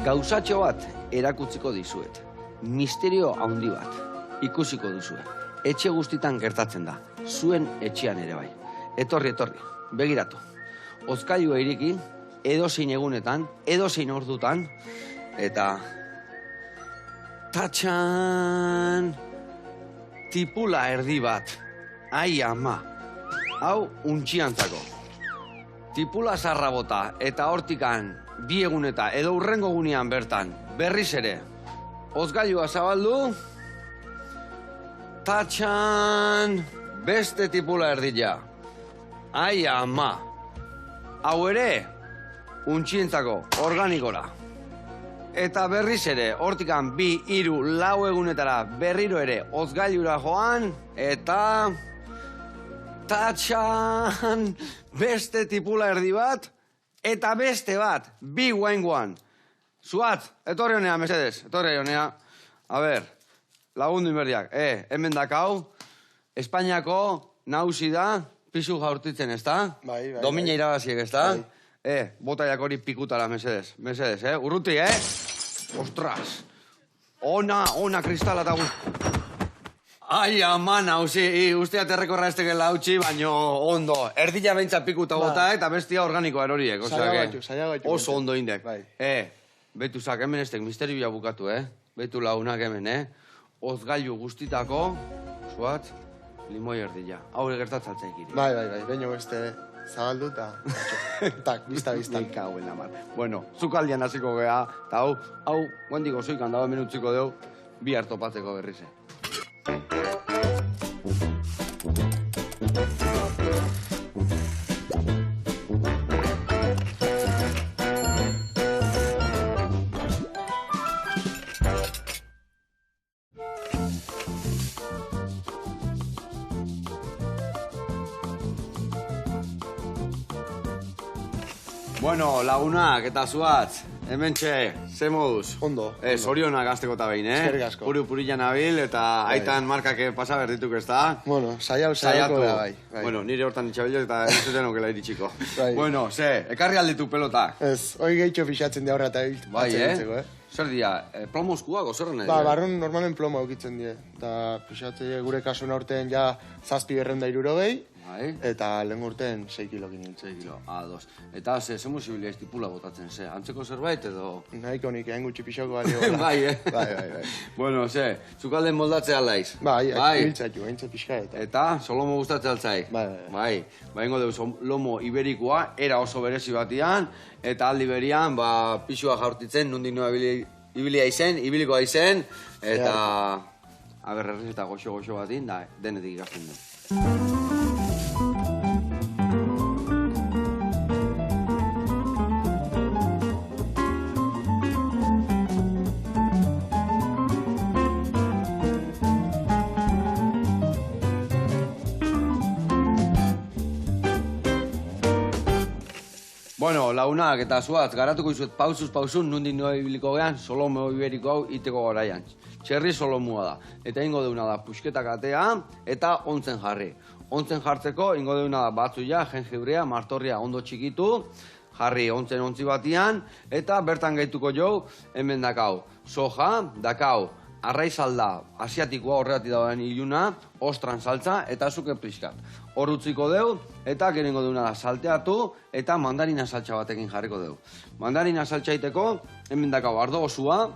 Gauzatxo bat erakutziko dizuet. Misterio handi bat. Ikusiko duzue. Etxe guztitan gertatzen da. Zuen etxean ere bai. Etorri, begiratu. Hozkailua ireki, edozein egunetan, edozein ordutan, eta... Tatxan! Tipula erdi bat. Ai ama. Hau untxiantzako. Tipula zarra bota eta hortikan bi eguneta edo urrengo gunean bertan berriz ere. Hozgailua zabaldu. Tatxan! Beste tipula erdila. Ai ama. Hau ere, untxientzako, organikora. Eta berriz ere, hortikan 2, 3, 4 egunetara berriro ere hozgailura joan, eta... Tatxan! Beste tipula erdi bat, eta beste bat, 2 guaingoan. Zuat, etorri honea, mesedez, etorri honea. A ber, lagundu inberdiak. Hemen dakau, Espainiako nausi da, pisu jaurtitzen, ez da? Bai. Domina irabaziek, ez da? Botaiak hori pikutara, mesedez. Mesedez, urruti, Ostras! Ona kristala eta Ai, ama, nausi, ustea terrekorra estekela hautsi, baino ondo. Erdila bentsa pikuta bota eta bestia organikoa eroriek. Zaila gaitu. Oso ondo indek. Betu zak, hemen estek misterioa bukatu, Betu launak hemen, Hozgailu guztitako, zuat, limoi erdila. Haure gertatzatzea Bai, baino beste zabaldu eta... Tak, bista. Nika hauen amar. Bueno, zukaldian hasiko gea, eta hau, guandiko zoikan dago hemen utziko deu, bi hartopatzeko berrize. Bueno, lagunak eta zuatz, hemen ze moduz? Ondo. Zorionak azteko eta behin, Eskerrik asko. Puri-purian abil eta aitan markak pasa berdituk ez da? Bueno, saiatu da bai. Bueno, nire hortan itxabilek eta izuten okela iritsiko. Bai. Bueno, ekarri alditu pelotak. Ez, hoi gehitxo pixatzen di aurra eta hilt. Bai, Zer dira, plomozkuak ozerren nahi? Barrun normalen plomo eukitzen die. Eta pixatzen gure kasun aurten ja 760 eta lehen urten 6 kilokin hil. 6 kilo, ados. Eta ze musibilia tipula botatzen, antzeko zerbait edo? Nahiko nik egin gutxi pixako balio. Bai, Bai. Bueno, zukalden moldatzea alaiz. Bai, hiltzatu, haintze pixka eta. Eta, solomo gustatzea altzai? Bai. Ingo deu, lomo iberikoa, era oso berezi batian, eta aldi berian, pixua jaurtitzen, nondik noa ibilikoa izen, eta... Aberrerriz eta goxo batin, da, denetik ikasten du. Bueno, lagunak eta zuatz, garatuko izuet pausuz, nondik noa ibiliko gean, solomo iberiko hau iteko garaian. Txerri solomua da. Eta ingo deuna da pusketak atea eta ontzen jarri. Ontzen jartzeko ingo deuna da batzuia, jengibrea, martorria ondo txikitu, jarri ontzen ontzi batian, eta bertan gaituko jo, hemen dakau. Soja, dakau, arraizalda, asiatikoa horregatik dagoen iluna, ostran saltza eta zuke pixkat. Hor utziko deu, eta gerengo deuna da salteatu, eta mandarina saltza batekin jarriko deu. Mandarina saltzaiteko, hemen dakau ardo osua,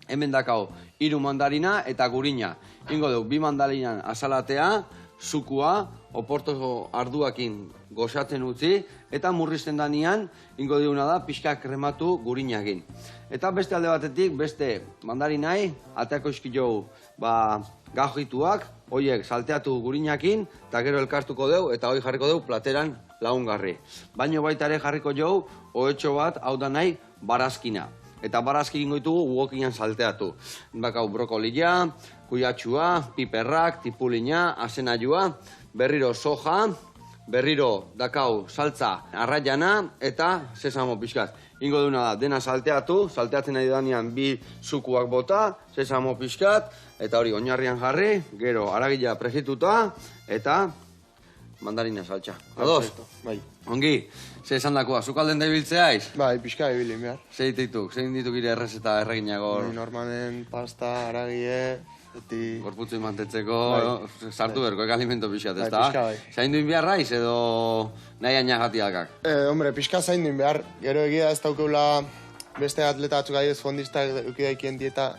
hemen dakau 3 mandarina eta gurina. Ingo deu, 2 mandarinan azalatea, zukua, oporto arduakin goxatzen utzi, eta murrizten danian, ingo deuna da, pixka krematu gurinakin. Eta beste alde batetik, beste mandarinai, ateako iskilou, gajituak, hoiek salteatu gurinakin, eta gero elkartuko deu, eta hoi jarriko deu plateran lagungarri. Baino baita ere jarriko jau, ohetxo bat, hau da nahi, barazkina. Eta barazki ingo ditugu uokinan salteatu. Bakau brokolia, kuiatxua, piperrak, tipulina, asenaiua, berriro soja, berriro dakau saltza arraiana eta sesamo pixkat. Ingo duna da, dena salteatu, salteatzen nahi danean 2 zukuak bota, sesamo pixkat, eta hori oinarrian jarri, gero aragila prejituta, eta mandarina saltxa. Ados? Bai. Ongi, ze esan dakoa, zuk alden da ibiltzeaiz? Bai, pixka ibili behar. Zein dituk ire errezeta erreginagor? Normalen pasta, aragie, beti... Gorputzu imantetzeko, sartu berko, alimento pixat, ez da? Pixka bai. Zain duin beharraiz edo nahi añagatiakak? Hombre, pixka zain duin behar. Gero egia ez daukeula beste atleta atzuk adioz fondistak eukidaikien dieta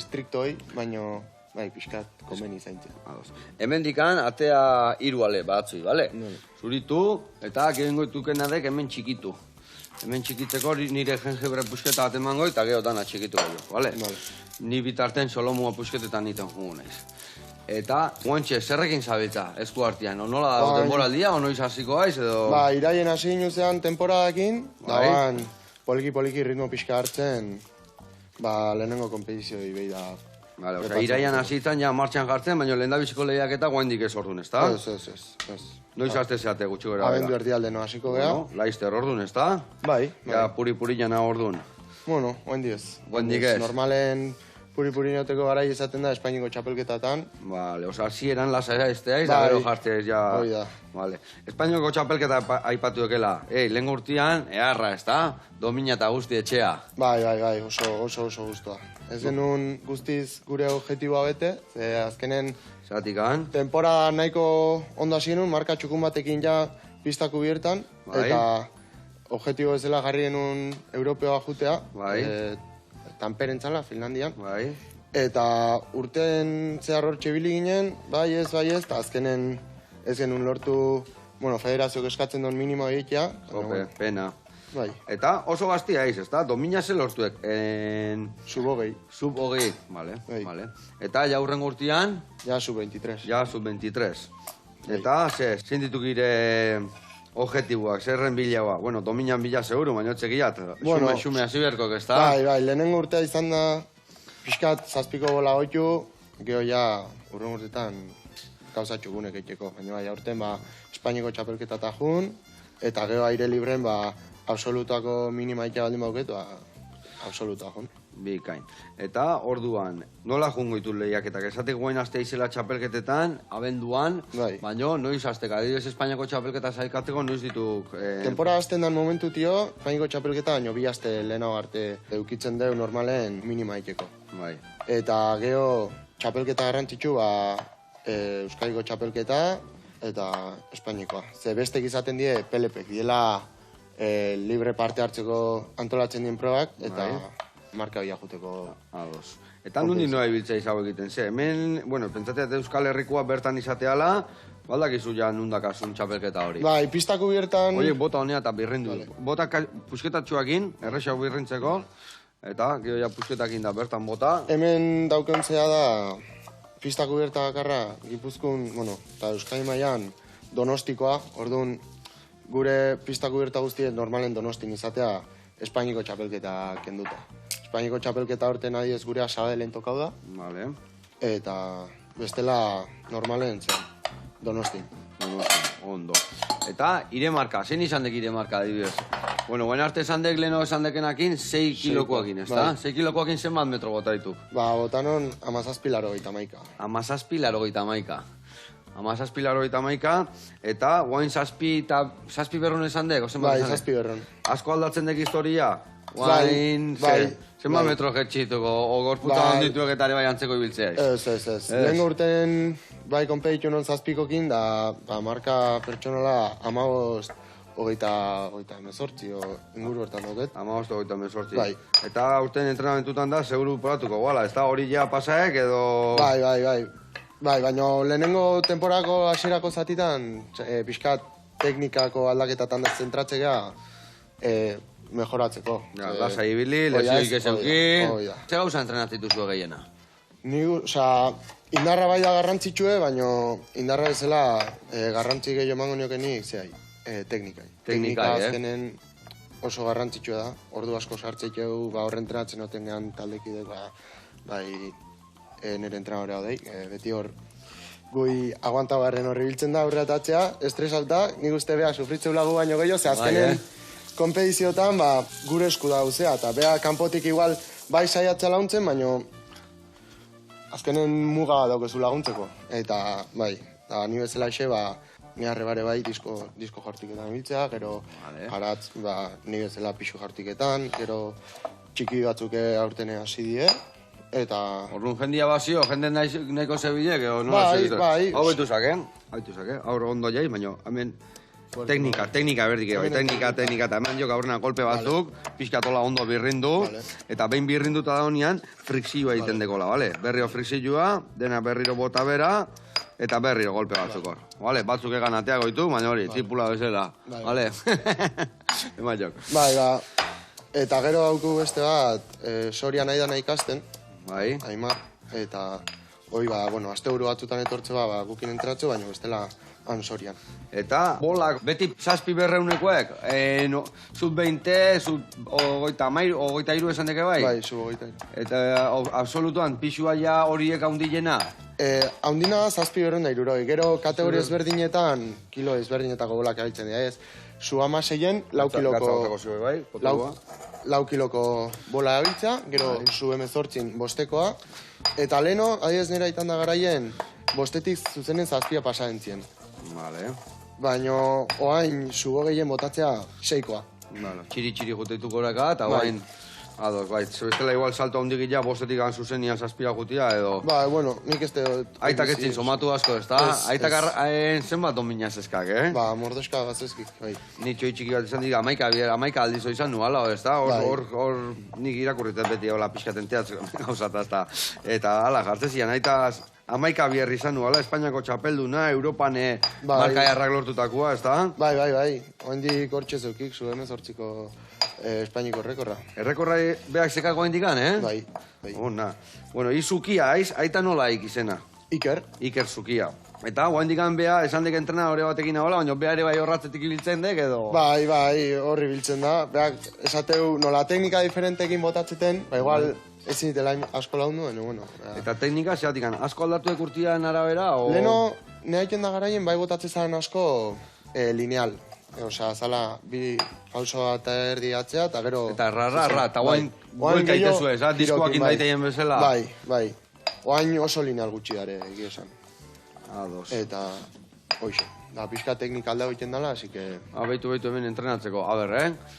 striktoi, baino... Bai, pixkat, komeni zaintzen. Hemen dikan, atea 3 ale batzui, bale? Zuritu, eta gehengo itukena dek hemen txikitu. Hemen txikitzeko nire jengebre pusketa bat emango, eta gero dana txikitu gero, bale? Ni bitarten solomua pusketetan niten jugu naiz. Eta, guantxe, zerrekin zabiltza, esku artian? Nola da, temporaldia, o noiz hasiko haiz, edo... Ba, iraien hasi inuzean temporadakin, da poliki ritmo pixka hartzen, ba, lehenengo kompetizioi behi da. Vale, oza, iraian hasitzen ja martxan jartzen, baina lehendabiziko lehiak eta guaindik ez ordun, ez da? Ez. Noiz haste zeate gutxi gara? Abendu erdialde no hasiko geha. Laizter ordun, ez da? Bai. Ja, puri jana ordun. Bueno, guaindik ez. Guaindik ez. Normalen puri neoteko garai izaten da Espainiko txapelketatan. Vale, oza, hasieran lasaia ezteaiz, da gero jartzez ja... Hoi da. Vale. Espainiko txapelketa aipatu ekela. Lehen urtean, eharra, ez da? Domina eta guzti etxea. Bai, oso guztua. Ez genuen guztiz gure objetiboa bete, ze azkenen... Zeratikan? Temporada nahiko ondo hasi genuen, marka txukun batekin ja pista kubiertan, eta objetibo ez dela jarri genuen Europeoa jutea, Tanperentzala, Finlandian. Eta urten zehar hor txebili ginen, bai ez, eta azkenen ez genuen lortu, federazioak eskatzen duen minimo egitea. Pena. Bai. Eta oso gaztia aiz, ez da? Domina ze lortuek? Sub-hogei. Sub-hogei, vale. Eta jaurren urtean? Ja, sub-23. Ja, sub-23. Eta, zein dituk ire objetiboak, zerren bilagoa? Bueno, dominan bila seguru, baina otxekiat. Xume hasi berkok, ez da? Bai, lehenengo urtea izan da, pixkat zazpiko bola goitu, geho ja, urren urtetan gauza txugunek eiteko. Baina bai, aurten, Espainiko txapelketata jun, eta geho aire libren, absolutako minima ikia baldin bauket, absoluta jun. Bikain. Eta orduan, nola jungo ditu lehiaketak? Esatik guain aste izela txapelketetan, abenduan, baina noiz aztek, adibidez Espainiako txapelketa zaikateko, noiz dituk... Tempora azten dan momentu tio, Espainiako txapelketa, baina 2 aste lehenago arte eukitzen deu normalen minima ikeko. Eta geho txapelketa garrantzitsu, Euskadiko txapelketa eta Espainikoa. Ze bestek izaten die pelepek, diela libre parte hartzeko antolatzen dien probak, eta marka bila juteko... Ados. Eta nundi noa ibiltzea izago egiten, ze, hemen, pentsateat Euskal Herrikoa bertan izateala, baldakizu ja nundakasun txapelketa hori. Bai, pista kubiertan... Oie, bota honea eta birrindu. Bota pusketatxuakin, errexau birrintzeko, eta gero ja pusketakin da bertan bota. Hemen daukentzea da, pista kubierta bakarra, Gipuzkoan, eta Euskadi mailan Donostikoa, orduan gure pista kubierta guztien normalen Donostin izatea Espainiko txapelketa kenduta. Espainiko txapelketa horten adiez gurea Sabadellen tokau da. Eta bestela normalen zen Donostin. Ondo. Eta ire marka, zein izan dek ire marka adibidez? Bueno, buen arte esan dek leheno esan dekenakin 6 kilokoakin, ez da? 6 kilokoakin zen bat metro bota dituk? Botanon 17,81. 17,81. 17,81, eta guain zazpi berrun esan dek? Bai, zazpi berrun. Asko aldatzen dek historia? Guain, zenba metro jetxituko, o gorputa ondituek eta ere bai antzeko ibiltzea? Ez. Lehen urten bai konpeditu non zazpikokin, da marka pertsonala 15-18 inguru hortan duket. 15-18. Eta urten entrenamentutan da, seguru poratuko, guala, ez da hori ja pasaek edo... Bai, baina lehenengo temporako hasierako zatitan, pixkat teknikako aldaketatan da zentratzea mejoratzeko. Lasa ibili, lesioik ez euki... Ze gauza entrenatituzu gehiena? Indarra bai da garrantzitsue, baina indarra bezala garrantzi gehiago emango niokenik zehai, teknikai. Teknika azkenen oso garrantzitsua da, ordu asko sartzeko, horre entrenatzen oten gehan taldekidek, bai... nire entrenadorea hodeik, beti hor gui aguantabarren horri biltzen da aurreatatzea, estresauta, nik uste beha sufritzeu lagu baino gehiago, ze azkenen konpediziotan gure esku da guzea, eta beha kanpotik igual bai saiatza launtzen, baino azkenen muga daukezu laguntzeko, eta bai, ni bezala xe, neharre bare bai disko jartiketan biltzea, gero jaratz, ni bezala pixu jartiketan, gero txiki batzuk aurten hasi die, eta... Orduan jendia bazio, jende nahiko zebilek, edo nola zebilek? Bai, hau betu zake, hau ondo jai, baina hemen teknika berdik, teknika, eta hemen jok aurrena golpe batzuk, pixkatola ondo birrindu, eta behin birrinduta da honean, frikzioa egiten dekola, bale? Berriro frikzioa, dena berriro bota bera, eta berriro golpe batzuk hor. Bale, batzuk egan atea goitu, baina hori, tipula bezala, bale? Ema jok. Bai, eta gero hauku beste bat, Soria nahi dana ikasten, Aimar, eta hoi asteburu batzutan etortze gukin entratze, baina bestela han Sorian. Eta bolak beti 700-ekoek, sub-20, sub-23 esan deke bai? Bai, sub-23. Eta absolutuan, pixua ja horiek haundilena? Haundina 700 gero kategori ezberdinetan, kilo ezberdinetako bolak abitzen dira, ez? Su 16-en, 4 kiloko bola abitza, gero su 18-in bostekoa, eta leno, adiez nera itan da garaien, bostetik zuzenen 7 pasadentzien. Vale. Baina, oain, su gehien botatzea 6koa. Txiri-txiri juteitu goraka, eta oain... Ados, bai, zebestela igual salto handik ja, bostetik gan zuzenian 7 jutia, edo... Ba, bueno, nik ez dut... Aitak etzin somatu asko, ez da? Aitak zenbat dominaz eskak, Ba, mordoska gazezkik, bai. Ni txoi txiki bat izan diga, 11 aldizo izan nuala, ez da? Hor nik irakurritzen beti, hola, pixkaten teatzeko gauzata, ez da? Eta, ala, jartzezian, aitaz... 11 bierri izan nuala, Espainiako txapelduna, Europan marka jarrak lortutakoa, ez da? Bai, oendik hortxe zeukik, zu 18ko Espainiko errekorra. Errekorra behak zekako hendikan, Bai. Ona. Bueno, izukia, aita nola izena? Iker. Iker Zukia. Eta, hendikan beha, esan dek entrena hori batekin ahola, baina beha ere bai horratzetik ibiltzen dek, edo? Bai, horri biltzen da. Beak, esateu, nola teknika diferentekin botatzeten, igual... Ezin ditela asko laundu, bueno. Eta teknika, zehatikan, asko aldatu ekurtian arabera, o...? Leno, nehaiten da garaien, bai botatzen zaren asko lineal. Osea, zala, bi pauso eta erdi atzea, eta gero... Eta ra, eta guain buelka itezu ez, diskoak indaiteien bezala. Bai. Oain oso lineal gutxi dare, egia esan. Ados. Eta, hoxe, da pixka teknika aldau egiten dela, así que... Beitu hemen entrenatzeko,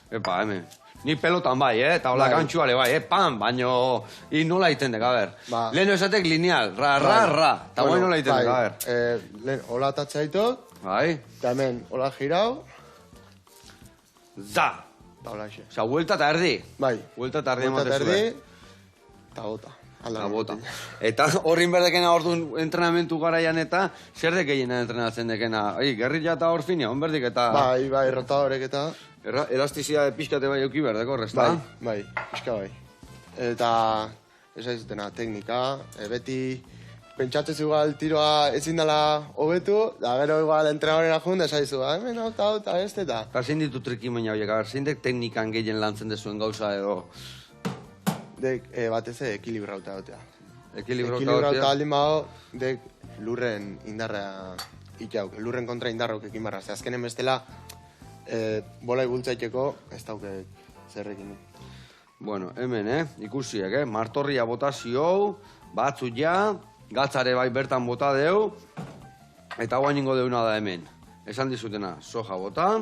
Epa, hemen. Ni pelotan bai, eta hola gantxuare bai, pam, baino... nola egiten dek, Leheno esatek lineal, ra, eta guain nola egiten dek, Lehen, hola atatzea ditot. Bai. Eta hemen, hola girau. Za! Eta hola xe. Osa, vuelta eta erdi. Bai. Vuelta eta erdi ematezu, Eta bota. Eta horrin berdekena orduan entrenamentu garaian eta zer dekeiena entrenatzen dekena? Gerrilla eta hor finia, honberdik eta... Bai, rotadorek eta... Elastizia pixkate bai euki berdeko, ezta? Bai, pixka bai. Eta, ez aizutena, teknika, beti pentsatzen igual tiroa ezin dela hobetu, da gero igual entrenadorena jun, ez aizu, hemen hau eta beste eta... Eta zein ditu trikimena horiek, zein dek teknikan gehien lantzen dezuen gauza edo... Dek, batez ekilibrauta dotea. Ekilibrauta aldin bago, dek lurren indarra itauk, lurren kontra indarrauk ekin barra. Azkenen bestela, bola igultzaiteko, ez dauke zerrekin. Bueno, hemen, ikusiek, martorria botazio, batzu ja, gatzare bai bertan bota deu, eta guain ingo deuna da hemen. Esan dizutena, soja bota,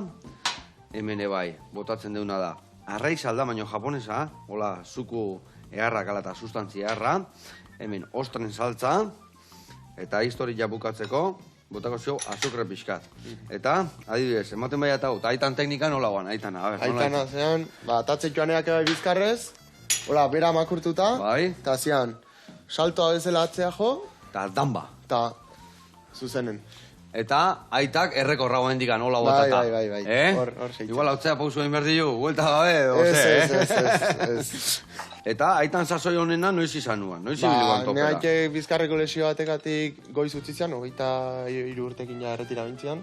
hemen bai, botatzen deuna da. Arraiz alda, baino japonesa, hola, zuku eharra kala eta sustantzia eharra, hemen ostren saltza, eta historia bukatzeko, botako zio azukre pixkat. Eta, adibidez, ematen bai eta aitan teknika nola guan, aitana. Aitana zean, tatzek joaneak ebai bizkarrez, hola, bera makurtuta, eta zean, saltoa bezala atzea jo, eta damba. Eta zuzenen. Eta aitak errekorra goen dikan, hola botata. Bai. Hor seitzen. Igual hautzea pausu egin berdiu, huelta gabe, Ez. Eta aitan sasoi honena noiz izan nuan, noiz ibiliguan topera. Nehaike bizkarreko lesio batekatik goiz utzizian, 23 urtekin ja erretira bintzian.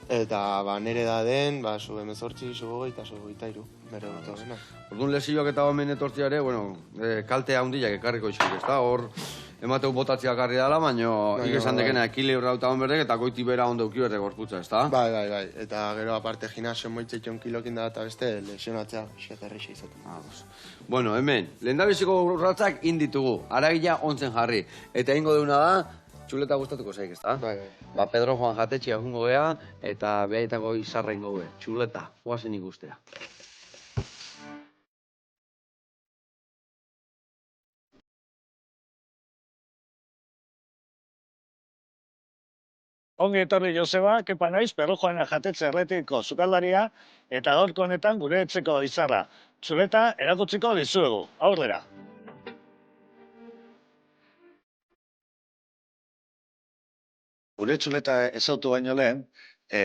Eta nere da den, zu 18, zu 20 eta zu 23. Bere urte horrena. Orduan lesioak eta hemen etortziare, kalte handiak ekarriko izkik, ez da? Hor, emateu botatzea karri dala, baina ikesan dekena ekilibra eta honberdek eta goiti bera ondo euki berdek gorputza, ez da? Bai. Eta gero aparte gimnasio moitzetxon kilokin da eta beste lesionatzea xeterrixe izaten. Bueno, hemen, lehendabiziko urratzak inditugu, aragila ontzen jarri. Eta ingo deuna da, txuleta gustatuko zaik, ezta? Bai. Ba, Pedro Juan jatetxea jungo gea, eta behaitako izarren gobe. Txuleta, guazen ikustea. Ongi etorri Joseba, kepa naiz, Pedro Juana jatetxe erretiko sukaldaria, eta gaurko honetan gure etxeko izarra. Txuleta erakutsiko dizuegu, aurrera. Gure txuleta ezautu baino lehen,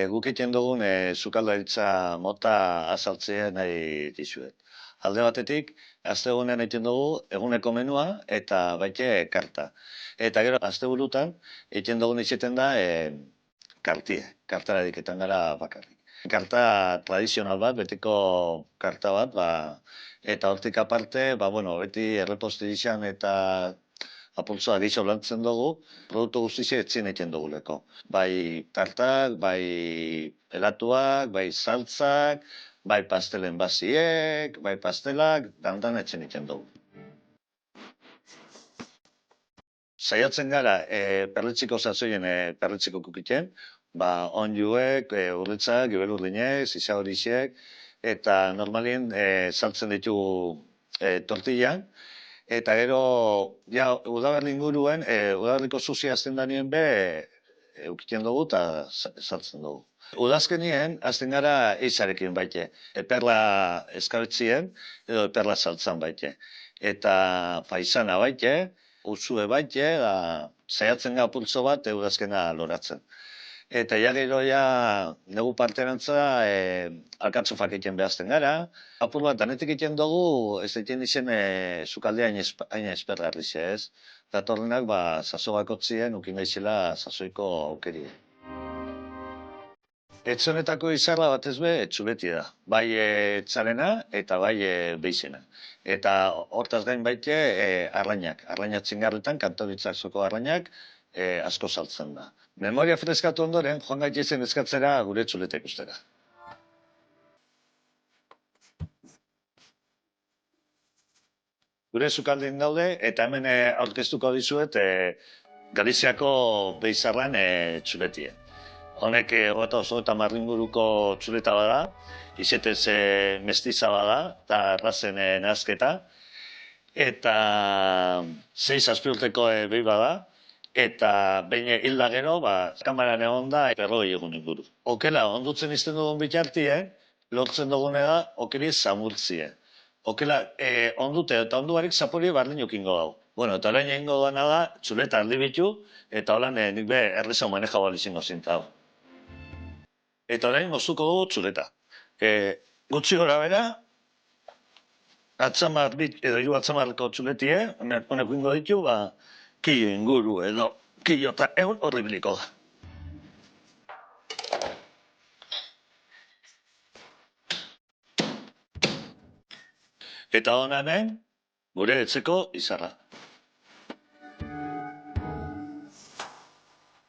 guk egiten dugun sukaldaritza mota azaltzea nahi dizuet. Alde batetik, astegunean egiten dugu eguneko menua eta baite karta. Eta gero, asteburutan egiten dugun izaten da kartara diketan gara bakarrik. Karta tradizional bat, betiko karta bat, eta hortik aparte, beti erreposte izan eta apultzoa gixo lantzen dugu, produktu guztize etzien egiten duguleko. Bai tartak, bai helatuak, bai saltzak, bai pastelen baziek, bai pastelak, dandan etzien egiten dugu. Saiatzen gara perletxiko sasoien perletxiko kukiten, onjuek, urritzak, gibelurdinek, zisa horixek, eta normalien saltzen ditugu tortillan. Eta gero, udaberri inguruen, udaberriko zuzia azten danien eukiten dugu eta saltzen dugu. Udazkenien, azten gara eizarekin baite. Perla eskabetzien edo perla saltzan baite. Eta paisana baite, uzue baite, zaiatzen gara pultzo bat udazkena loratzen. Eta gero negu parterantza alkatzofak egiten behazten gara. Apur bat, danetik egiten dugu, ez egiten izen sukaldea haina espergarri ez. Datorrenak, saso bakotzien, ukin gaizela sasoiko aukerie. Etxonetako izarra batez txuleti da. Bai txarena eta bai beizena. Eta hortaz gain baite arrainak. Arrainak txingarretan, kantoritzazoko arrainak asko saltzen da. Memoria freskatu ondoren, joan gaitezen eskatzera gure txuleta ikustera. Gure sukaldin daude, eta hemen aurkeztuko dizuet Galiziako beizarran txuletie. Honek eta marringuruko txuleta bada, izetez mestiza bada, eta errazen nahazketa. Eta 6 urteko behi bada. Eta behin hilda gero, kamaran egon da, 40 egun inguru. Okela, ondutzen izten dugun bitartien, lortzen dugune da, okeli zamurtzie. Okela, ondute eta onduarik zapori bardin ukingo dago. Eta orain egingo duena da, txuleta aldi bitu, eta holan nik erreza maneja balizingo zinta. Eta orain moztuko dugu txuleta. Gutxi gora bera, atzamar bit, edo 3 atzamarreko txuletie, honek ingo ditu, kilo inguru edo kilo eta egun horribiliko da. Eta honen, gure etxeko izarra.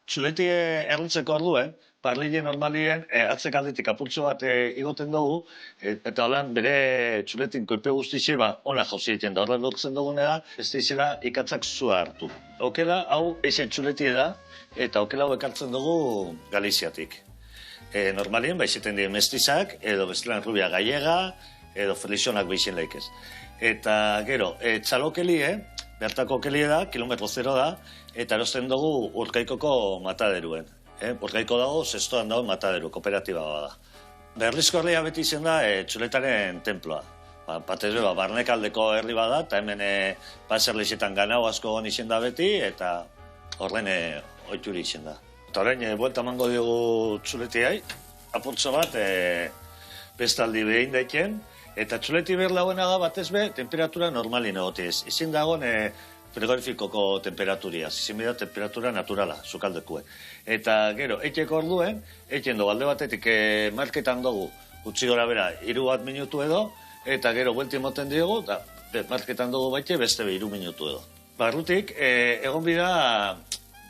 Txuleti erritzeko orduen, parlile normalien atzek aldetik apurtxo bat igoten dugu, eta holan bere txuletin kolpe guztixe ona jauzi egiten da. Horren lortzen dugune da, ez dizela ikatzak zua hartu. Okela hau eixen txuleti da, eta okela hau ekartzen dugu Galiziatik. Normalien baizeten dien mestizak, edo bestelan rubia gallega, edo felixonak beixen laikez. Eta gero, txalokelie, bertako kelie da, kilometro 0 da, eta erosten dugu Urkaikoko mataderuen. Urkaiko dago, zestoan dago mataderu, kooperatiba bada. Berlizko herria beti izen da txuletaren temploa. Batez barnekaldeko herri bada, eta hemen baserlixetan ganau asko hon izen da beti, eta horren oituri izen da. Eta horrein, buelta mango diogu txuletiai, apurtzo bat, bestaldi behin daiken, eta txuleti behar lauena da batez temperatura normalin egotiz. Izin dagoen frigorifikoko temperaturiaz, izin bida temperatura naturala, sukaldekue. Eta gero, eiteko orduen, eiten dugu alde batetik marketan dugu, utzi gora bera, 3 minutu edo, eta gero buelti moten diogu, eta marketan dugu baite beste 3 minutu edo. Barrutik, egon bida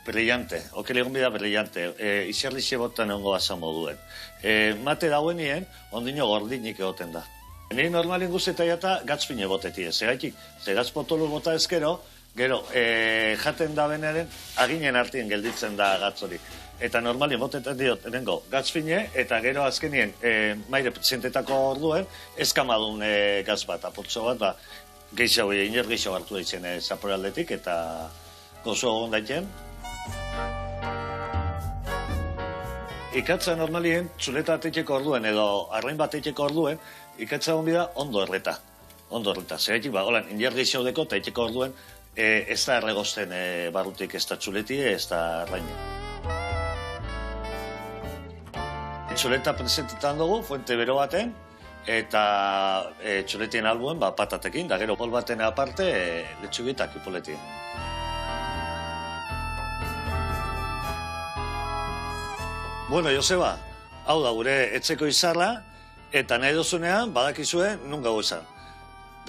brillante, okele egon bida brillante, izerlixe botan egongo basan moduen. Mate dauenien, ondino gordinik egoten da. Nire normalin guzteta jata gatzpine botetie, zegaitik, ze gatz potolo bota ezkero, Gero, jaten da benaren, aginen artien gelditzen da gatz hori. Eta normali botetan diot, erengo, gatz fine, eta gero azkenien, maire zentetako orduen, eskamadun gatz bat, apotxo bat, ba, gehiago, iner gehiago hartu daitzen zaporaldetik, eta gozo egon daiten. Ikatza normalien, txuleta atetxeko orduen, edo arrain bat atetxeko orduen, ikatza hon bida ondo erreta. Ondo erreta. Zeraitik, ba, holan, iner gehiago deko, eta atetxeko orduen, ez da erregosten barrutik, ez da txuleti, ez da arraine. Txuleta presentetan dugu, fuente bero baten, eta txuletien albuen, ba, patatekin, da gero bol baten aparte, letxugitak ipoletien. Bueno, Joseba, hau da gure etxeko izarra, eta nahi dozunean badakizue nun gau esan.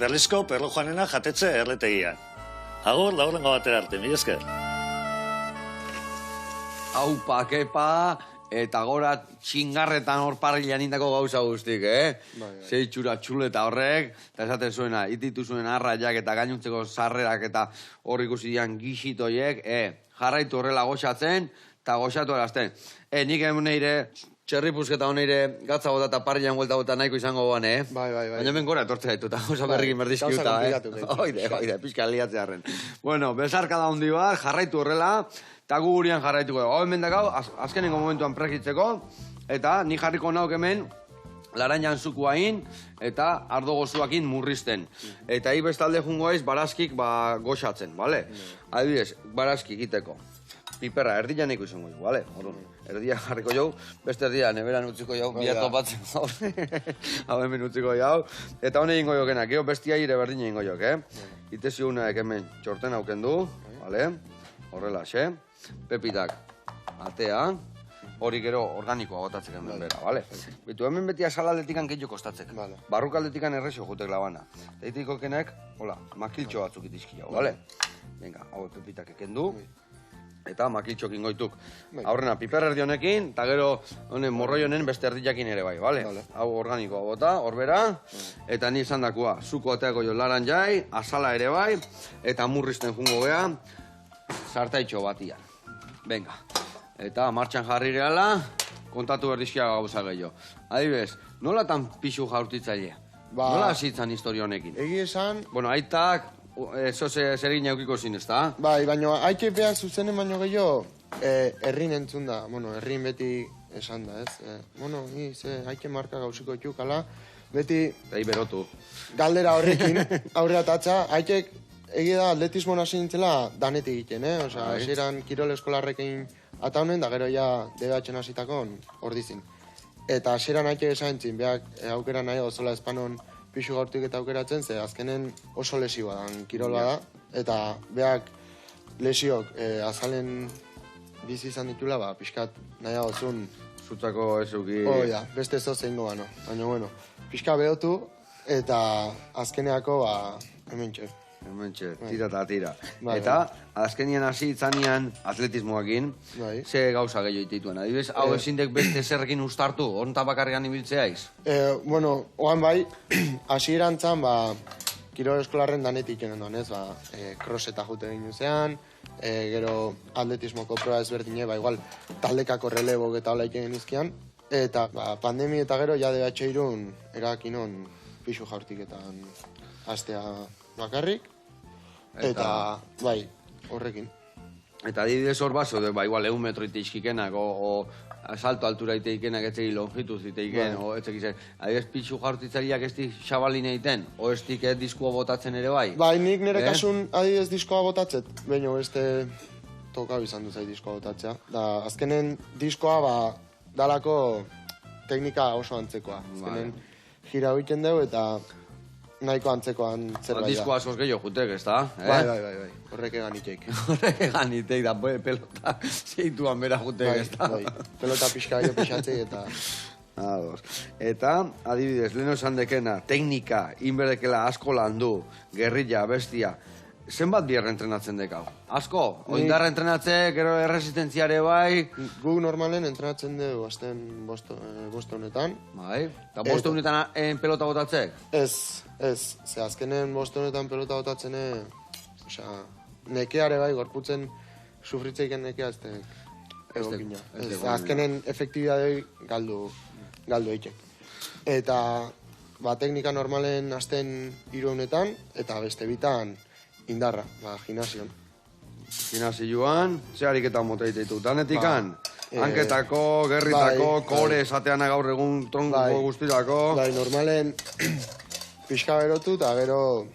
Berlizko perlo joanena jatetxe erletegian. Agur, laurrengo batera arte, mila esker. Aupa, kepa, eta gora txingarretan hor parrilan indako gauza guztik, Zei txuleta horrek, eta esaten zuena, ititu zuen arraiak eta gainuntzeko sarrerak eta hor ikusi dian gixitoiek, jarraitu horrela goxatzen, eta goxatu erazten. Nik hemen neire, txerripuzketa honeire gatza bota eta parrilan guelta bota nahiko izango goan, Bai. Baina ben gora etortzea ditu, eta gauza berrikin berdizkiuta, Oide, pixka liatzearen. Bueno, bezarka da hondi bat, jarraitu horrela, eta gu gurian jarraituko. Hau hemen dakau, azkenengo momentuan pregitzeko, eta ni jarriko nauk hemen, laranjan zukuain, eta ardo gozuakin murrizten. Eta hi bestalde jungo aiz, barazkik goxatzen, bale? Adibidez, barazki egiteko. Piperra, erdia nahiko izango dugu, bale? Erdia jarriko jau, beste erdia neberan utziko jau, bia topatzen gaur. Hau hemen utziko jau. Eta hone ingo jokenak, bestia ire berdina ingo jok, Itezio unaek hemen txorten auken du, bale? Horrela, pepitak atea, hori gero organikoa gotatzek hemen bera, bale? Bitu, hemen beti asalaldetik gehiago kostatzek. Barrukaldetik errexo jutek labana. Deitiko kenek, hola, makiltxo batzuk itizki jau, bale? Venga, hau pepitak eken du. Eta makiltxok ingoituk. Aurrena, piper erdi honekin, eta gero morroi honen beste erdiakin ere bai, bale? Hau organikoa bota, horbera, eta ni izan dakua, zuko ateako jo laran jai, asala ere bai, eta murrizten jungo gea, sartaitxo batian. Venga. Eta martxan jarri gehala, kontatu berdizkia gauza gehiago. Adibidez, nolatan pixu jaurtitzaile? Nola hasitzan historia honekin? Egi esan... Bueno, aitak, eso zer egin eukiko zin, ez da? Bai, baina haike behar zuzenen baino gehiago, herrin entzun da, herrin beti esan da, ez? Haike marka gauziko txukala, beti... Eta berotu. Galdera horrekin, aurrera tatza, haikek egia da atletismo nasi nintzela danetik egiten, Osa, eseran kirol eskolarrekin ata honen, da gero ja DBH nasitakon ordizin. Eta eseran haike esaintzin, behak aukera nahi ozola espanon pixu gaurtik eta aukeratzen, ze azkenen oso lesioa da, kirola da, eta behak lesiok azalen bizi izan ditula, pixkat nahi zun... Zutzako ezuki... Beste zo zeingo gano. Baina, bueno, pixka behotu, eta azkeneako, hementxe. Hementxe, tira eta tira. Eta, azkenien hasi itzanian atletismoakin, ze gauza gehiago itituen. Adibidez, hau ezindek beste zerrekin ustartu, onta bakarrian ibiltzeaiz? Bueno, oan bai, hasi erantzan, kirol eskolarren danetik enen doan, ez? Kroseta jute egin zean, gero atletismoko proa ezberdine, igual, taldekako relebok eta hola egin izkian. Eta pandemi eta gero, ja DBH irun, erakinon pixu jaurtiketan astea bakarrik, eta bai, horrekin. Eta adibidez hor bazo, igual, 1 metro iteizkikenak, o salto altura iteikenak etzegi longituz iteiken, o etzekizen. Adibidez pitxu jaurtitzariak ez di xabalin egiten, o ez dik diskoa botatzen ere bai? Bai, nik nire kasun adibidez diskoa botatzet, baina beste tokau izan duzai diskoa botatzea. Da, azkenen diskoa, dalako teknika oso antzekoa. Azkenen gira hoiten dugu eta nahiko antzekoan zerbait da. Diskoa askoz gehiago jutek, ez da? Bai. Horrek egan iteik. Horrek egan iteik, da pelota zeituan bera jutek, ez da? Bai, pelota pixka gehiago pixatzei eta... Eta, adibidez, leheno esan dekena, teknika, inberdekela asko landu, gerrilla, bestia, zenbat bierre entrenatzen dekau? Asko? Oindarra entrenatze, gero erresistentziare bai? Gu normalen entrenatzen dugu, azten boste honetan. Bai? Eta boste honetan pelota botatzek? Ez. Ze azkenen boste honetan pelota botatzen, nekeare bai, gorputzen sufritzeiken nekea ez egokina. Azkenen efektibidadei galdu eitek. Eta teknika normalen azten 3 honetan, eta beste bitan indarra, gimnasion. Gimnasioan, ze ariketan mota ditu, danetikan? Hanketako, gerritako, kore esateana gaur egun tronko guztirako. Bai, normalen pixka berotu eta gero,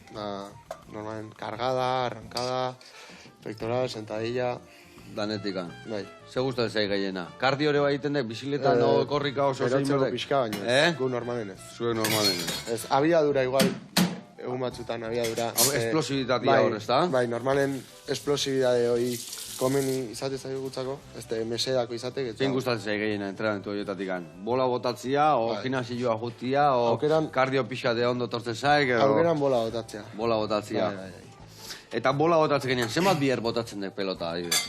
normalen kargada, arrankada, pectoral, sentadilla. Danetikan. Bai. Ze gustatzen zai gehiena? Kardio ere bai egiten dek, bizikletan o korrika oso zein berotzeko pixka baino, gu normalen ez. Zuek normalen ez. Ez, abiadura igual, egun batzutan abiadura. Esplosibitatea hor, ez da? Bai, normalen esplosibidade hori komeni izate zaigu gutzako, mesedako izate. Zein gustatzen zai gehiena entrenamentu horietatikan? Bola botatzia, o gimnasioa jutia, o kardio pixate ondo tortzen zaik, edo... Aukeran bola botatzea. Bola botatzea. Eta bola botatzen genean, zenbat biher botatzen dek pelota, adibidez?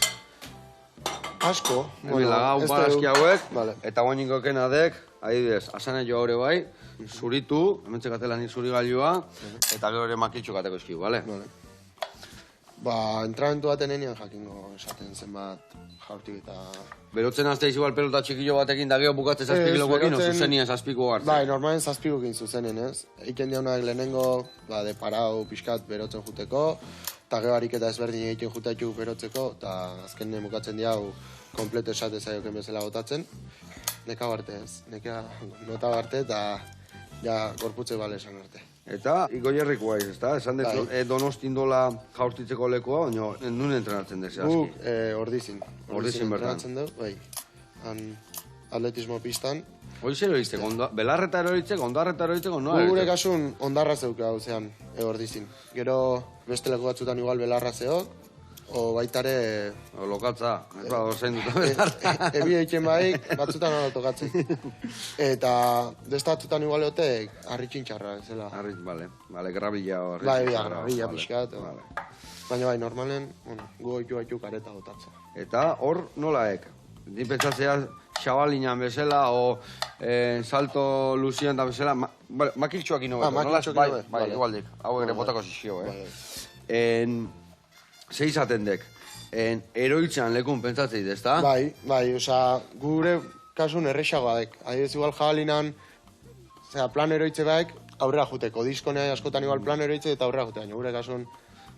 Asko. Lagau barazki hauek, eta guainiko kena dek, adibidez, asane joa hori bai, zuritu, hementxe katela nik zuri gailua, eta gero ere makitxo kateko eskiu, bale? Entramentu baten enean jakingo esaten zenbat jaurtik eta... Berotzen azte igual pelota txikillo batekin, da gero bukatzen 7 kilokoekin, o zuzenien 7 hartzen? Bai, normalen 7 zuzenen, ez? Eiken diaunak lehenengo, de parau pixkat berotzen juteko, eta gero ariketa ezberdin egiten jutaitu berotzeko, eta azkenen bukatzen diau kompleto esate zaioken bezala botatzen. Neka arte ez, neka nota arte eta ja gorputze bale esan arte. Eta Igoierrikoa ez, ezta? Esan dut Donostin dola jaurtitzeko lekoa, baina nun entrenatzen dek zehazki? Guk ordizin. Ordizin bertan. Entrenatzen dugu, bai. Atletismo pistan. Hoi zer horitzek, belarreta eroritzek, ondarreta eroritzek, no? Gure kasun ondarra zeuka hau zean, ordizin. Gero beste leku batzutan igual belarra zeok, o baitare... Lokatza, ez bada zain dut belarra. Ebi eiken baik, batzutan hori tokatzen. Eta beste batzutan igual eotek, harri txintxarra, zela. Harri, bale, grabila o harri txintxarra. Bai, grabila pixkat. Baina bai, normalen, gu oitu baitu kareta botatzen. Eta hor nolaek? Ni pentsatzea xabalinan bezala, o salto luzian da bezala, makiltxoak ino beto, nola? Bai, igualdik, hau ere botako zizio, Ze izaten dek, eroitzan lekun pentsatzeit, ez da? Bai, oza, gure kasun errexagoa dek. Adibidez igual jabalinan, plan eroitze baek, aurrera juteko. Diskonea askotan igual plan eroitze eta aurrera jute, baina gure kasun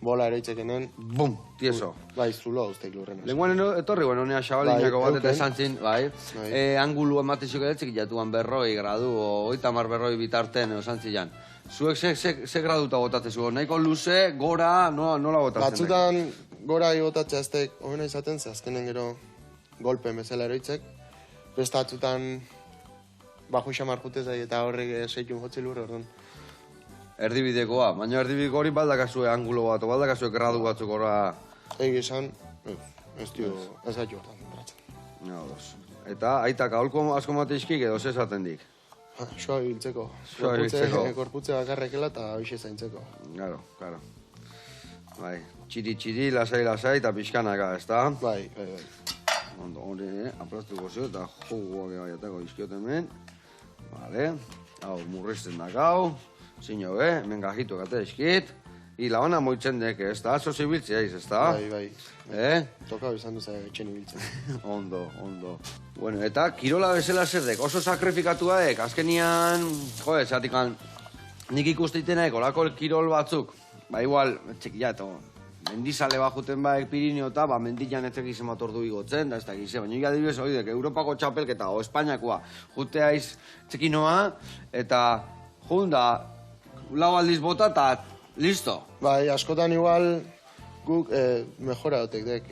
bola eroitzekenen... Bum, tieso. Bai, zulo usteik lurren. Lenguan etorri, honea xabalinako bat eta esan zin, bai. Angulu ematezio edatzek jatuan 40 gradu, o 30 bitarten, esan zilan. Zuek ze graduta botatzen zuen? Nahiko luze, gora, nola botatzen? Batzutan gora botatzea aztek hobena izaten, ze azkenen gero golpe bezala eroitzek. Beste batzutan baju xamar jutez da eta horrek seikun jotzi lur, orduan. Erdibidekoa, baina erdibideko hori baldakazue angulo bat, o baldakazue gradu batzuk gora... Egi esan, ez gaitu hortan. Eta aitak aholko asko mateizkik edo ze esaten dik? Soa biltzeko. Korputze bakarrekela eta hoxe zaintzeko. Claro. Bai, txiri, lasai, eta pixkanaka, ez da? Bai. Ondo, hori, aplastuko zio, eta joguak baiatako izkiot hemen. Vale, hau, murrizten dakau. Zino, hemen gajitu gata eskit. I labana moitzen dek, ez da? Zozi biltzea ez da? Bai. Tokau izan duzak etxen ibiltzen. Ondo. Bueno, eta kirola bezala zer dek, oso sakrifikatua dek, azkenian, zatikan, nik ikusteitenek, olako kirol batzuk, ba igual, txekia, mendizale bajuten baek Pirineo eta, mendian ez egiz ematordu igotzen, da ez da egize, baina ika dibes hori dek, Europako txapelketa, o Espainiakoa, juteaiz txekinoa, eta junda, lau aldiz bota, eta listo. Bai, askotan igual guk mejora dotek dek.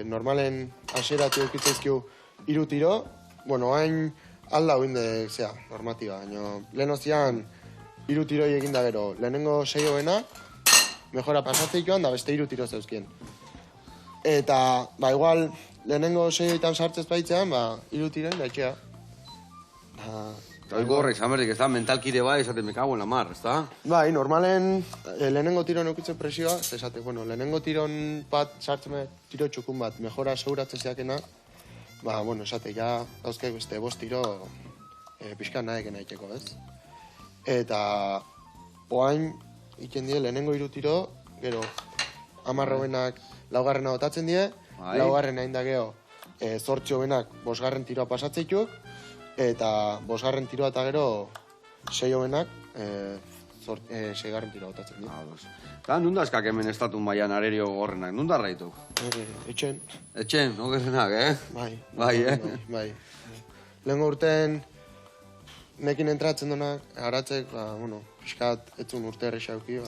Normalen aseratu eukitzaizkiu 3 tiro. Bueno, hain alda huindek, normatiba. Lehen ozian 3 tiroi egin da gero. Lehenengo 6 hoena, mejora pasatzeikoan da beste 3 tiro zeuzkien. Eta, igual, lehenengo 6 hoitan sartzez baitzean, 3 tiroin da etxea. Oiko horrek, zamerdik, ez da, mentalkide bai, esaten mekago en la mar, ez da? Bai, normalen, lehenengo tiron eukitzen presioa, esate, lehenengo tiron bat sartzen tiro txukun bat, mejora seguratzen zeakena, esate, ja, dauzkaik beste 5 tiro pixkan naheken aiteko, ez? Eta, oain, iken die, lehenengo 3 tiro, gero, 10 hobenak laugarrena botatzen die, laugarrena indageo 8 hobenak 5. tiroa pasatzeituk, eta 5. tiroa eta gero 6 hobenak 6. tiroa botatzen die. Eta nundazkak hemen estatun baian arerio gorrenak, nunda raituk? Etxen. Etxen, okerrenak, Bai. Lehenko urten nekin entratzen duenak, aratzek, piskat etzun urte errexauki,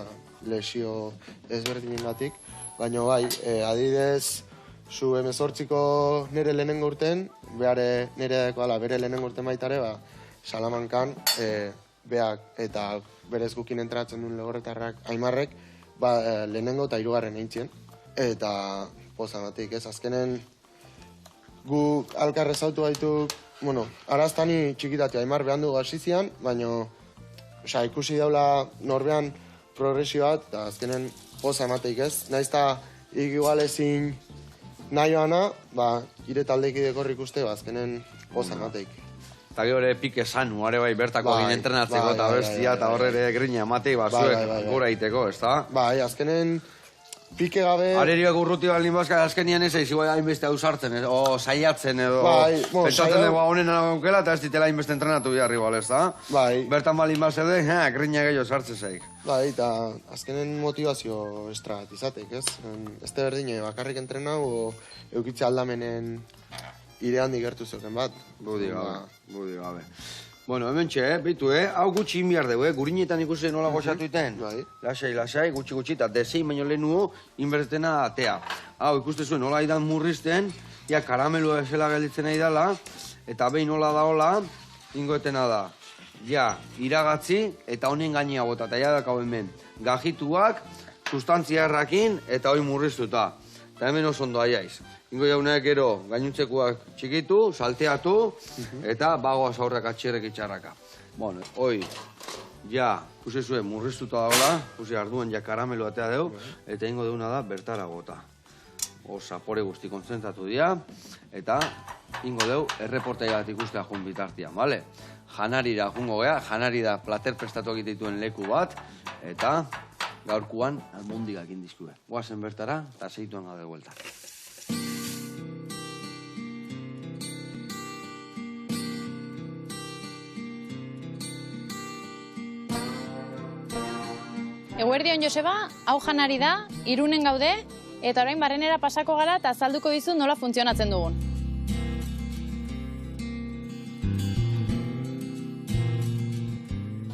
lesio ezberdinen batik, baina bai, adidez, zu 18ko nire lehenengo urten, bere lehenengo urten baitare, Salamankan, beak eta berez gukin entratzen duen legorretarrak Aimarrek, lehenengo eta 3. eintzien. Eta pozamatik, ez, azkenen guk alkarrez autu baituk, araztani txikitati Aimar behan dugu hasizian, baina ikusi daula norbean progresio bat, eta azkenen pozamatik, ez. Naiz eta igual ezin nahi joana, ire taldeikideko horrik uste, azkenen pozamatik. Eta gero ere pike sanu, are bai bertako egin entrenatzeko eta bestia, eta horre ere grina ematei, zuek gora iteko, ez da? Bai, azkenen pike gabe... Arerioak urruti balin bazka, azkenian ez eiz, hainbeste hausartzen, o saiatzen edo... Pentsatzen dugu honen anagonkela, eta ez ditela hainbeste entrenatu biharri igual, ez da? Bai. Bertan balin bazede, grina gehiago sartzen zaik. Bai, eta azkenen motivazio estra bat izatek, ez? Ez te berdine, bakarrik entrenau, eukitze aldamenen irean digertu zoken bat. Budi gabe. Bueno, hemen bitu, hau gutxi inbiar dugu, gurinetan ikusi nola goxatu iten. Lasai, gutxi, eta dezein baino lehenuo, inbertena atea. Hau, ikuste zuen, nola idan murrizten, karamelu esela gelditzen nahi dela, eta behin nola da hola, ingoetena da. Iragatzi, eta honen gainea bota, eta dakau hemen, gajituak, sustantzia errakin, eta hori murriztuta. Eta hemen oso ondo aiaiz. Ingo jaunak gero gainuntzekoak txikitu, salteatu, eta bagoaz aurrak atxerrek itxarraka. Bueno, hoi, ikusi zuen murriztuta dagoela, ikusi arduen karamelo atea deu, eta ingo deuna da bertara gota. Zapore guzti kontzentratu dira, eta ingo deu erreportai bat ikustea jun bitartian, bale? Janarira jungo gea, janari da plater prestatu egitituen leku bat, eta gaurkuan almondigak indizkue. Goazen bertara, eta zeituan gabe buelta. Eguerdion, Joseba, hau janari da, Irunen gaude, eta orain barrenera pasako gara eta azalduko dizut nola funtzionatzen dugun.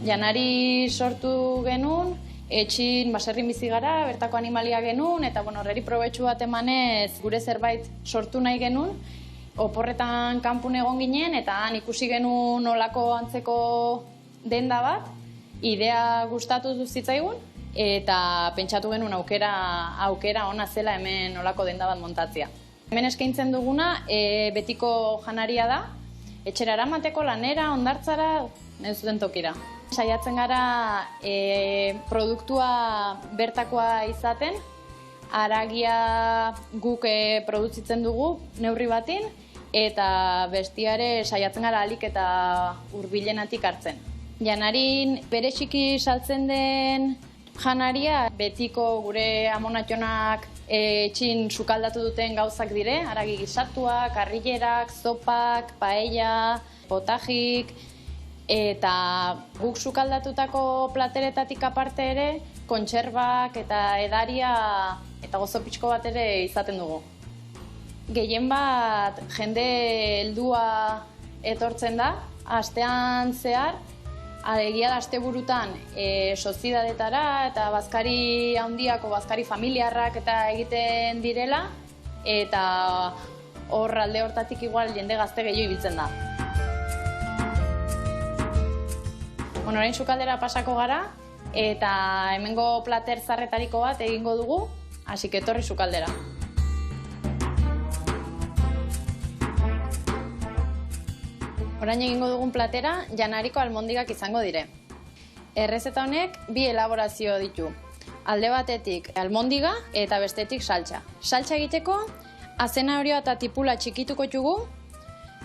Janari sortu genuen, etxin baserrin bizi gara, bertako animalia genuen, eta horreri probetxu bat emanez gure zerbait sortu nahi genuen. Oporretan kanpun egon ginen, eta han ikusi genuen nolako antzeko denda bat, idea gustatu zitzaigun, eta pentsatu genuen aukera ona zela hemen nolako denda bat montatzea. Hemen eskaintzen duguna betiko janaria da, etxera eramateko, lanera, hondartzara, ez zuten tokira. Saiatzen gara produktua bertakoa izaten, haragia guk produzitzen dugu neurri batin, eta bestiare saiatzen gara alik eta hurbilenatik hartzen. Janarin bereziki saltzen den janaria betiko gure amonatxonak etxin sukaldatu duten gauzak dire, haragi gisatuak, karrillerak, zopak, paella, potajik, eta guk sukaldatutako plateretatik aparte ere, kontserbak eta edaria eta gozo pixko bat ere izaten dugu. Gehien bat jende heldua etortzen da, astean zehar, egia da asteburutan soziedadetara eta bazkari handiako, bazkari familiarrak eta egiten direla, eta hor alde hortatik igual jende gazte gehiago ibiltzen da. Orain sukaldera pasako gara, eta hemengo plater zarretariko bat egingo dugu, hasi que etorri sukaldera. Orain egingo dugun platera, janariko almondigak izango dire. Errezeta honek bi elaborazio ditu. Alde batetik almondiga eta bestetik saltsa. Saltsa egiteko, azenarioa eta tipula txikituko ditugu,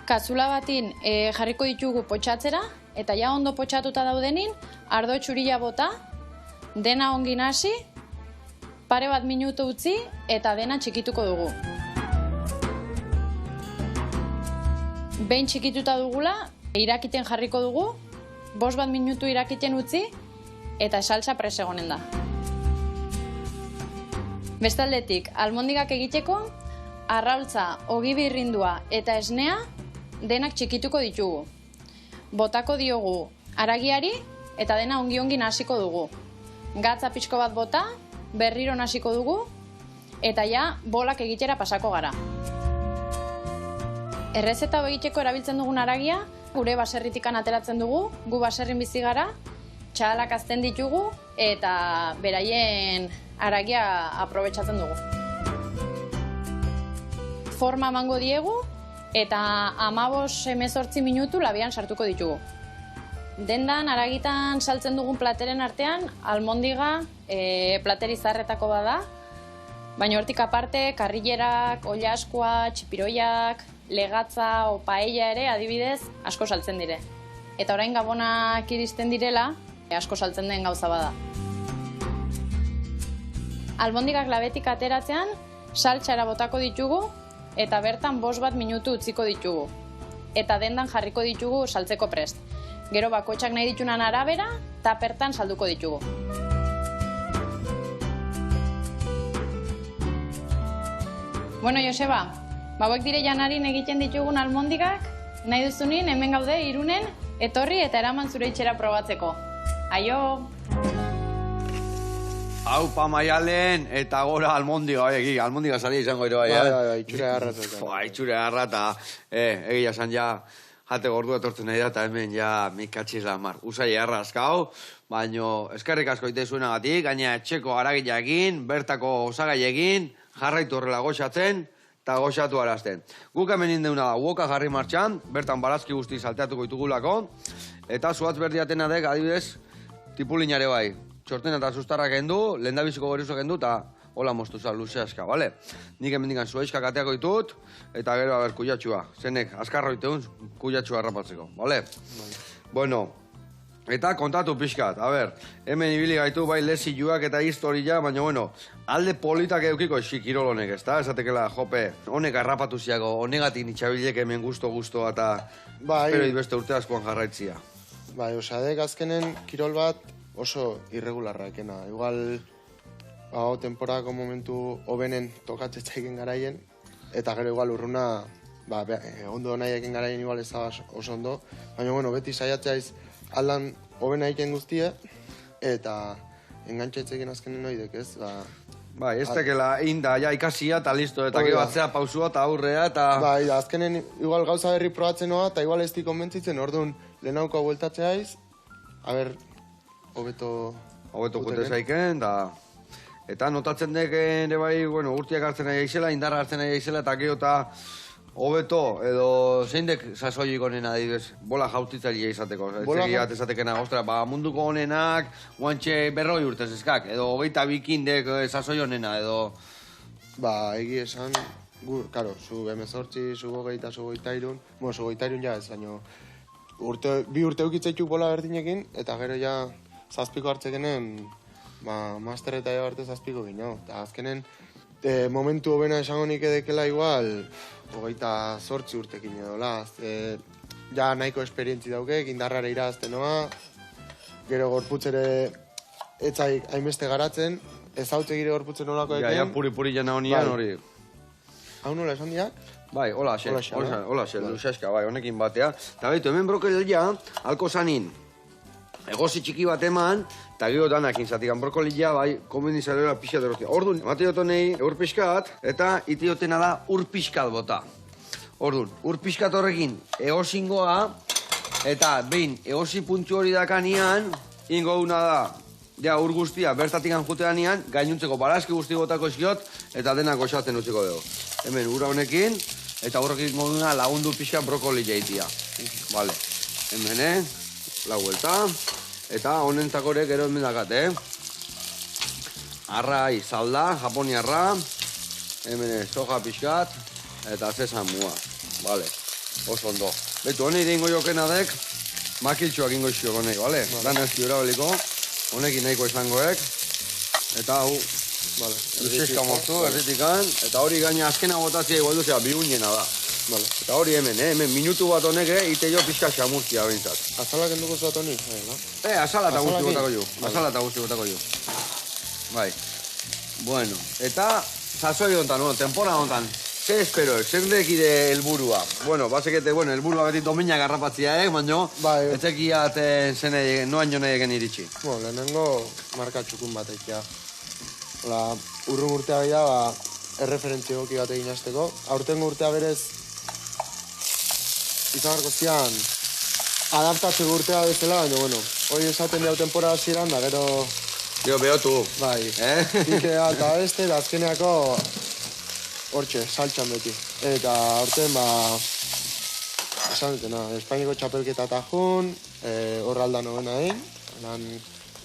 kazula batin jarriko ditugu potxatzera, eta ja ondo potxatuta daudenin, ardo txurila bota, dena ongin hasi, Pare bat minutu utzi eta dena txikituko dugu. Behin txikituta dugula, irakiten jarriko dugu, 5 bat minutu irakiten utzi eta salsa prest egonen da. Bestaldetik, almondigak egiteko, arraultza, ogi birrindua eta esnea denak txikituko ditugu. Botako diogu haragiari eta dena ongi-ongi nahasiko dugu. Gatza pixko bat bota, berriro nahasiko dugu eta ja bolak egitera pasako gara. Errezeta egiteko erabiltzen dugun haragia, gure baserritikan ateratzen dugu, gu baserrin bizi gara, txalak azten ditugu eta beraien haragia aprobetxatzen dugu. Forma emango diegu eta 15-18 minutu labian sartuko ditugu. Dendan, haragitan saltzen dugun plateren artean, almondiga plateri zaharretako bada, baina hortik aparte, karrillerak, oilaskoa, txipiroiak, legatza o paella ere adibidez asko saltzen dire. Eta orain gabonak iristen direla, asko saltzen den gauza bada. Almondigak labetik ateratzean, saltxara botako ditugu eta bertan 5 bat minutu utziko ditugu. Eta dendan jarriko ditugu saltzeko prest. Gero bakoitzak nahi ditunan arabera, tapertan salduko ditugu. Bueno, Joseba, hauek dire janarin egiten ditugun almondigak, nahi duzunin hemen gaude Irunen, etorri eta eraman zure itxera probatzeko. Aio! Hau Maialen eta gora almondiga, almondiga salia izango ere bai, Bai, itxure garra. Itxure garra eta egia esan ja jate gordua etortzen nahi da eta hemen ja mikatxiz lamar. Usai errazkau, baino eskerrik asko ite zuenagatik, gaina etxeko haragileekin, bertako osagaiekin, jarraitu horrela goxatzen eta goxatu arazten. Guk hemen indeuna da, uoka jarri martxan, bertan barazki guzti salteatuko ditugulako, eta zuatz berdiatena dek, adibidez, tipulinare bai. Txorten eta sustarrak endu, lehendabiziko goruzak endu, eta hola moztu za, luzeaska, bale? Nik hemendikan zuaizka kateako ditut, eta gero haber kuyatxua. Zenek, azkarro iteun, kuyatxua harrapatzeko, bale? Bueno, eta kontatu pixkat, hemen ibili gaitu bai lezioak eta historia, baina bueno, alde politak eukiko xikirol honek, ezta? Esatekela, jope, honek harrapatu ziago, honegatik nitxabilek hemen gusto-gusto, eta espero beste urte askoan jarraitzia. Bai, osadek azkenen kirol bat, oso irregularra ekena. Igual, temporako momentu hobenen tokatzetzaiken garaien, eta gero igual urruna, ondo nahi eken garaien igual ez da oso ondo, baina bueno, beti saiatzaiz aldan hobena eken guztia, eta engantxaitzekin azkenen noidek, ez? Bai, ez tekela inda, ja ikasia eta listo, eta gero batzea pausua eta aurrea, eta... Bai, azkenen igual gauza berri probatzen noa, eta igual ez di konbentzitzen, orduan lehenauko bueltatzeaiz, hobeto jute zaiken, eta notatzen dek ere bai, bueno, urtiak hartzen nahi aizela, indarra hartzen nahi aizela, eta gero eta hobeto, edo zein dek sasoik onena adibidez, bola jautitzailea izateko. Zegiat esatekena, ostra, munduko onenak, guantxe 40 urtez eskak, edo 22 dek sasoi onena, edo... Egi esan, karo, zu 18, zu 20, zu 23, bueno, zu 23 ja ez, baina bi urte eukitzaituk bola berdinekin, eta gero ja zazpiko hartzekenen, master eta ega arte zazpiko gino. Eta azkenen, momentu hobena esango nik edekela igual, 28 urtekin edo, ja nahiko esperientzi daukek, indarrara irazten noa, gero gorputzere etzaik hainbeste garatzen, ez hautze gire gorputzen nolako eken. Ja, puri jana honian hori. Hau nola esan diak? Bai, hola xe, luzeska, bai, honekin batea. Eta behitu, hemen brokolia, alko zanin, egozi txiki bat eman, eta gero danakin zatikan brokolia, bai, komendizalera pixat erostia. Orduan, emate jotonei ur pixkat, eta iti jotena da ur pixkat bota. Orduan, ur pixkat horrekin egozingoa, eta behin egozi puntu hori dakanian, ingo una da, ja, ur guztia, bertatikan juteanian, gainuntzeko barazki guzti botako eskiot, eta denak goxatzen utziko dugu. Hemen, ura honekin, eta horrekin moduna lagundu pixka brokoli jaitia. Vale, hemen, la vuelta, eta honentzako ere gero hemen dakat, Arrai, salda, japoniarra, hemen soja pixkat, eta zesan mua. Vale, oso ondo. Betu, hone ireingo jokena dek, makiltxoak ingo izio honek, vale? Dan ez diura beliko, honekin nahiko izangoek, eta hau, Vale. Luzeska moztu, erritikan, eta hori gaina azkena botatzea igual duzea, biunena da. Vale. Eta hori hemen, hemen minutu bat honek, ite jo pixka xamurtia behintzat. Azalak enduko zuat honi? Azala eta guzti Azalaki? botako jo. Vale. Azala eta guzti botako jo. Bai. Bueno, eta sasoi hontan, tempora hontan. Ze espero, zer dekide helburua? Bueno, basekete, helburua beti domina garrapatzia, baina Bai. etzekiat noain jo nahi egen iritsi. Bueno, lehenengo marka txukun bat egitea. Hola, urrun urtea bai da, erreferentzia egoki bat egin hasteko. Aurtengo urtea berez, izan barko zian, adaptatzeko urtea bezala, baina, bueno, hori esaten dira temporada hasieran da, gero, Jo, behotu. bai, ikea eta beste, da azkeneako, hortxe, saltxan beti. Eta aurten, esan dutena, Espainiko txapelketa tajun, horralda novena egin, lan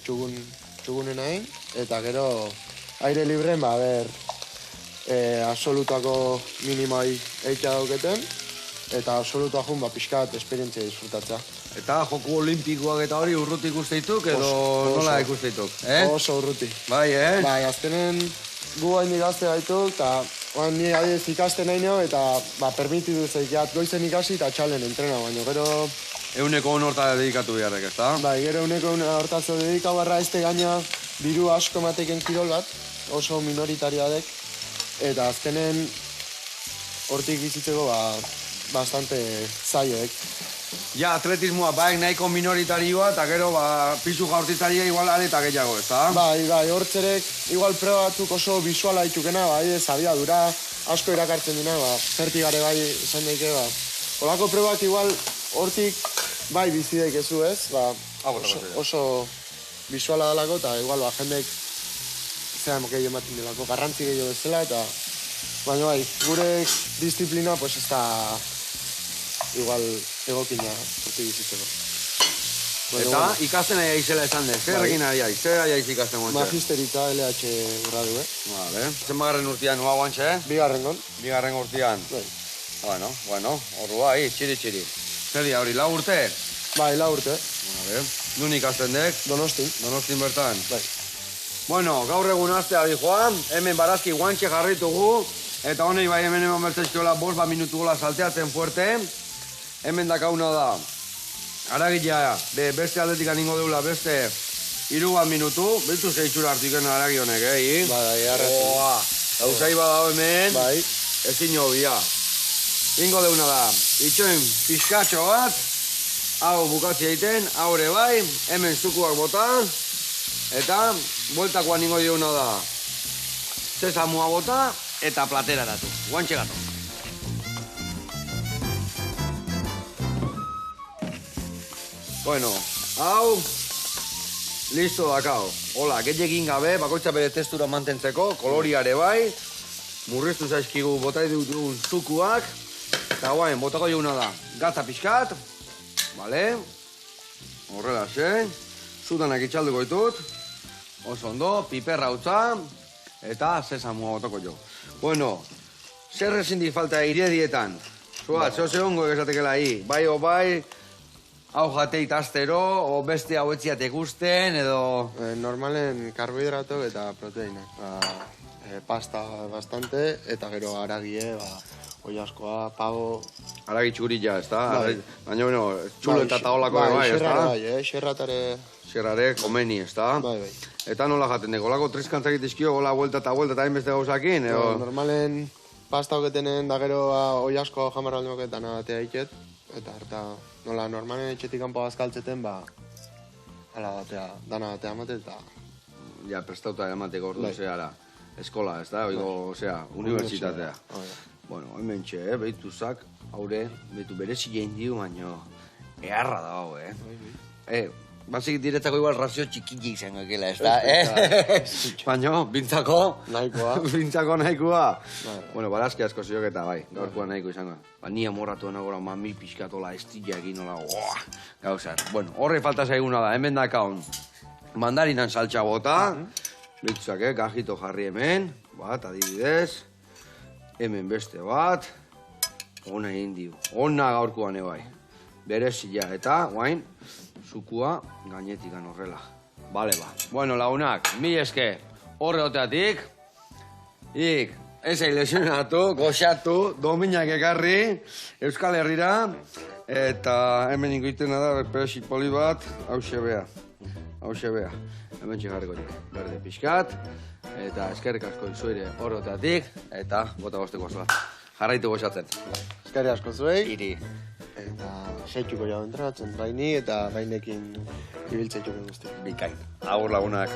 txugunen egin, eta gero, aire libren, absolutako minimai eitea dauketen, eta absolutua jun, pixkat esperientzia disfrutatzea. Eta joku olimpikoak eta hori urruti ikusteituk edo Oso. nola ikusteituk? Oso urruti. Bai, Bai, azkenen gu hain gazte gaitu, eta ni adiez ikasten nahi nio, eta permititu zeikiat goizen ikasi eta txalen entrena, baina gero... Euneko honorta dedikatu beharrek, ez da? Bai, gero euneko hortazo dedika barra este gaina diru asko mateken kirol bat, oso minoritaria dek, eta azkenen hortik bizitzeko bastante zaioek. Ja, atletismoa baek nahiko minoritarioa, eta gero pisu jaurtitzaria igual areta gehiago, ez da? Bai, hortzerek igual proba batzuk oso visuala ditukena, abiadura asko irakartzen dina, zertigare bai esan daike, Olako probak igual hortik bai bizi daikezu ez, oso visuala dalako, eta igual jendek zean gehiago ematen delako, garrantzi gehiago bezala, eta baina bai, gure disiplina pues ez da igual egokina hortik bizitzeko. Eta ikasten nahi aizela esan dez, zer egin nahi aiz, zer aiz ikasten guantxe? Magisterita LH gradu, Vale, zenbagarren urtean nua guantxe? Bigarrengon. Bigarren urtean. Bai. Bueno, orrua, txiri. Zer dia hori, 4 urte? Bai, 4 urte. Vale, nun ikasten dek? Donostin. Donostin bertan? Bai. Bueno, gaur egun astea di joan, hemen barazki guantxe jarritugu, eta honei bai hemen bertzezkiola 5 minutu gola salteatzen fuerte. Hemen dakauna da, aragila, beste atletik aningo deula beste 3 minutu, biltu zeitzura hartuken aragi honek, Bai, arrazi. Oa, gauzai badao hemen, Bai. ezin hobia. Ingo deuna da, itxoin pixkatxo bat, hau bukatzi egiten, haure bai, hemen zukuak bota, eta bueltakoan ingo deuna da, sesamua bota, eta platera datu, guantxe gato. Bueno, hau, listo dakao. Hola, gehiagin gabe, bakoitza bere testura mantentzeko, koloriare bai, murriztu zaizkigu botai dutun zukuak, eta guain, botako juguna da, gatza pixkat, bale, horrela ze, zutanak itxalduko ditut, oso ondo, piperra utza, eta sesamua botako jo. Bueno, zer ezin falta iredietan? Zua, zeo zehongo egezatekela bai o bai, hau jateit astero, o beste hau etziat ikusten, edo... Normalen karbohidrato eta proteina. Pasta bastante, eta gero aragie, oiaskoa, pavo... Aragi txurilla, ez da? Bai. Baina, bueno, txulo eta taolako bai, ez da? Bai, xerratare... Xerrare, komeni, ez da? Bai. Eta nola jaten deko, olako triskantzak itizkio, gola, vuelta eta hain beste gauzakin, edo... Normalen pasta hoketenen, da gero oiaskoa jamarra aldemoketan atea iket, eta nola normalen etxetik kanpo bazkaltzeten, ala batea, dana batea amate, eta... Ja, prestauta emateko ordu Bai. zeara, eskola, ez da? Oigo, unibertsitatea. Bueno, hemen txe, behituzak, haure, behitu berezien diu, baino, eharra da hau, Basik diretzako igual razio txikiki izango ekela, ez da, Baina, bintzako... Nahikoa. Bintzako nahikoa. Bai. Bueno, barazki asko zioketa, bai, gaurkoa nahiko izango. Ni amorratu enagora mami pixkatola estilla egin nola, gauzar. Bueno, horre falta zaiguna da, hemen dakaun. Mandarinan saltxa bota, bituzak, gajito jarri hemen, bat, adibidez. Hemen beste bat, ona egin diu, ona gaurkoan bai. Berezia eta, guain, zukua gainetikan horrela. Bale ba. Bueno, lagunak, mi eske horre oteatik, Ez lesionatu, goxatu, dominak ekarri, Euskal Herrira, eta hemen ingoitena da, berpeosi poli bat, hause bea. Hemen txegarrikorik, berde pixkat, eta eskerrik asko izuire horretatik, eta bota bosteko oso bat. Jarraitu goxatzen. Eskerrik asko zuei. Iri. Eta seituko jau entrenatzen baini eta bainekin ibiltzeitu guzti. Bikain. Agur lagunak.